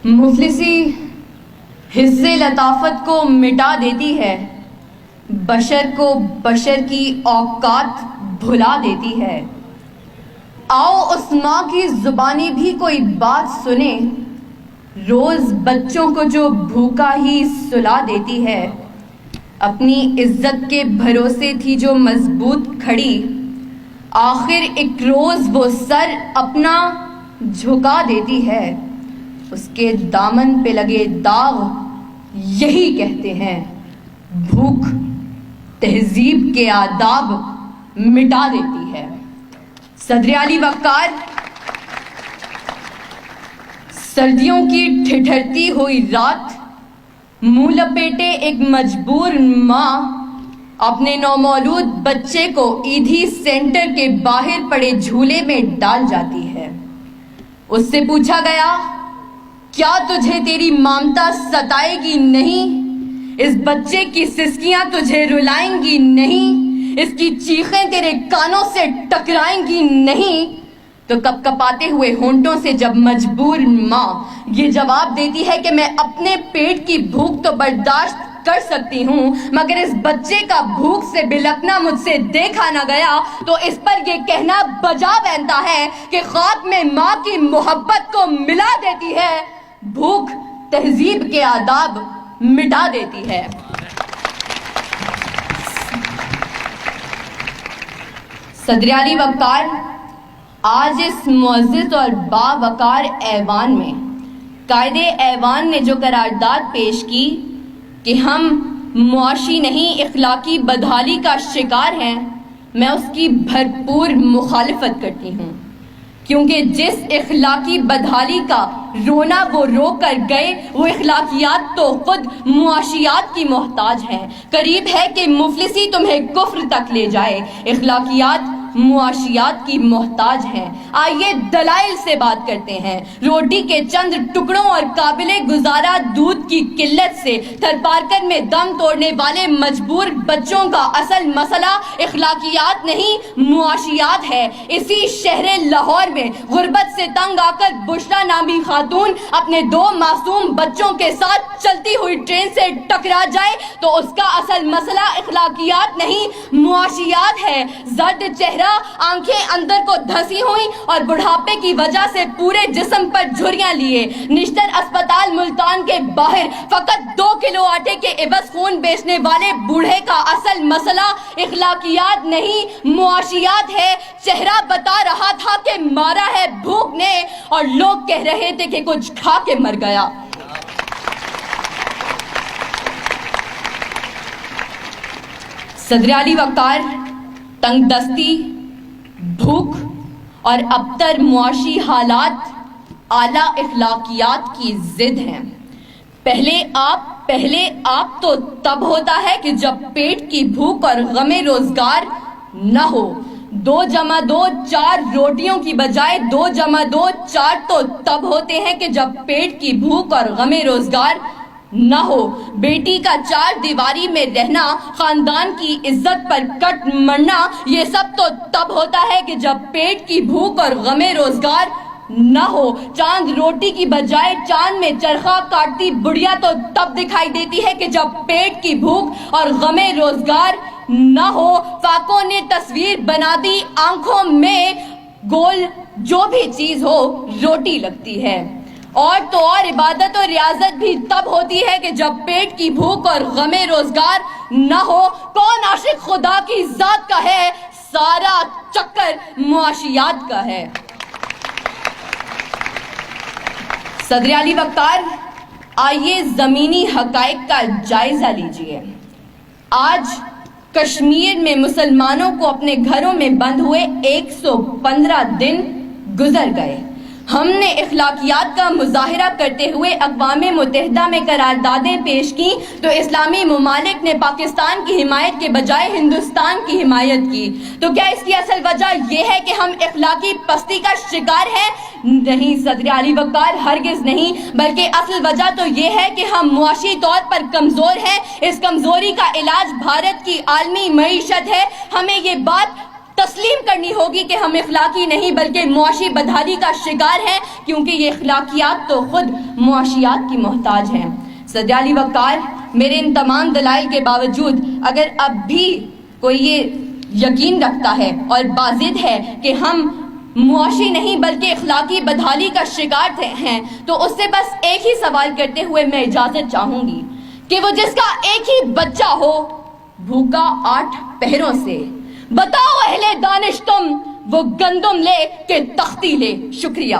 مفلسی حس لطافت کو مٹا دیتی ہے، بشر کو بشر کی اوقات بھلا دیتی ہے۔ آؤ اس ماں کی زبانی بھی کوئی بات سنے، روز بچوں کو جو بھوکا ہی سلا دیتی ہے۔ اپنی عزت کے بھروسے تھی جو مضبوط کھڑی، آخر ایک روز وہ سر اپنا جھکا دیتی ہے۔ اس کے دامن پہ لگے داغ یہی کہتے ہیں، بھوک تہذیب کے آداب مٹا دیتی ہے۔ صدر علی وقار، سردیوں کی ٹھٹھرتی ہوئی رات، منہ لپیٹے ایک مجبور ماں اپنے نومولود بچے کو ایدھی سینٹر کے باہر پڑے جھولے میں ڈال جاتی ہے۔ اس سے پوچھا گیا، کیا تجھے تیری مامتا ستائے گی نہیں؟ اس بچے کی سسکیاں تجھے رلائیں گی نہیں؟ اس کی چیخیں تیرے کانوں سے ٹکرائیں گی نہیں؟ تو کپ کپاتے ہوئے ہونٹوں سے جب مجبور ماں یہ جواب دیتی ہے کہ میں اپنے پیٹ کی بھوک تو برداشت کر سکتی ہوں، مگر اس بچے کا بھوک سے بلکنا مجھ سے دیکھا نہ گیا، تو اس پر یہ کہنا بجا بنتا ہے کہ خاک میں ماں کی محبت کو ملا دیتی ہے، بھوک تہذیب کے آداب مٹا دیتی ہے۔ صدر علی وقار، آج اس معزز اور باوقار ایوان میں قائد ایوان نے جو قرارداد پیش کی کہ ہم معاشی نہیں اخلاقی بدحالی کا شکار ہیں، میں اس کی بھرپور مخالفت کرتی ہوں، کیونکہ جس اخلاقی بدحالی کا رونا وہ رو کر گئے، وہ اخلاقیات تو خود معاشیات کی محتاج ہیں۔ قریب ہے کہ مفلسی تمہیں کفر تک لے جائے، اخلاقیات معاشیات کی محتاج ہیں۔ آئیے دلائل سے بات کرتے ہیں۔ روٹی کے چند ٹکڑوں اور قابل گزارا دودھ کی قلت سے تھرپارکر میں دم توڑنے والے مجبور بچوں کا اصل مسئلہ اخلاقیات نہیں معاشیات ہے۔ اسی شہر لاہور میں غربت سے تنگ آ کر بشرا نامی خاتون اپنے 2 معصوم بچوں کے ساتھ چلتی ہوئی ٹرین سے ٹکرا جائے تو اس کا اصل مسئلہ اخلاقیات نہیں معاشیات ہے۔ زرد چہرہ، آنکھیں اندر کو دھسی ہوئی اور بڑھاپے کی وجہ سے پورے جسم پر جھریاں لیے، نشتر اسپتال ملتان کے باہر فقط 2 کلو آٹے کے عوض خون بیچنے والے بوڑھے کا اصل مسئلہ اخلاقیات نہیں معاشیات ہے۔ چہرہ بتا رہا تھا کہ مارا ہے بھوک نے، اور لوگ کہہ رہے تھے کہ کچھ کھا کے مر گیا۔ صدر علی وقار، تنگ دستی، بھوک اور ابتر معاشی حالات اعلیٰ اخلاقیات کی ضد ہیں۔ پہلے آپ تو تب ہوتا ہے کہ جب پیٹ کی بھوک اور غم روزگار نہ ہو۔ 2 + 2 4 روٹیوں کی بجائے 2 + 2 4 تو تب ہوتے ہیں کہ جب پیٹ کی بھوک اور غم روزگار نہ ہو۔ بیٹی کا 4 دیواری میں رہنا، خاندان کی عزت پر کٹ مرنا، یہ سب تو تب ہوتا ہے کہ جب پیٹ کی بھوک اور غم روزگار نہ ہو۔ چاند روٹی کی بجائے چاند میں چرخہ کاٹتی بڑھیا تو تب دکھائی دیتی ہے کہ جب پیٹ کی بھوک اور غم روزگار نہ ہو۔ فاقوں نے تصویر بنا دی، آنکھوں میں گول جو بھی چیز ہو روٹی لگتی ہے۔ اور تو اور عبادت و ریاضت بھی تب ہوتی ہے کہ جب پیٹ کی بھوک اور غم روزگار نہ ہو۔ کون عاشق خدا کی ذات کا ہے؟ سارا چکر معاشیات کا ہے۔ صدر علی وقار، آئیے زمینی حقائق کا جائزہ لیجئے۔ آج کشمیر میں مسلمانوں کو اپنے گھروں میں بند ہوئے 115 دن گزر گئے۔ ہم نے اخلاقیات کا مظاہرہ کرتے ہوئے اقوام متحدہ میں قراردادیں پیش کی تو اسلامی ممالک نے پاکستان کی حمایت کے بجائے ہندوستان کی حمایت کی۔ تو کیا اس کی اصل وجہ یہ ہے کہ ہم اخلاقی پستی کا شکار ہیں؟ نہیں صدر علی وقار، ہرگز نہیں، بلکہ اصل وجہ تو یہ ہے کہ ہم معاشی طور پر کمزور ہیں۔ اس کمزوری کا علاج بھارت کی عالمی معیشت ہے۔ ہمیں یہ بات تسلیم کرنی ہوگی کہ ہم اخلاقی نہیں بلکہ معاشی بدحالی کا شکار ہیں، کیونکہ یہ اخلاقیات تو خود معاشیات کی محتاج ہیں۔ صدر علی وقار، میرے ان تمام دلائل کے باوجود اگر اب بھی کوئی یہ یقین رکھتا ہے اور بازد ہے کہ ہم معاشی نہیں بلکہ اخلاقی بدحالی کا شکار ہیں، تو اس سے بس ایک ہی سوال کرتے ہوئے میں اجازت چاہوں گی کہ وہ جس کا ایک ہی بچہ ہو بھوکا 8 پہروں سے، بتاؤ اہل دانش تم وہ گندم لے کہ تختی لے۔ شکریہ۔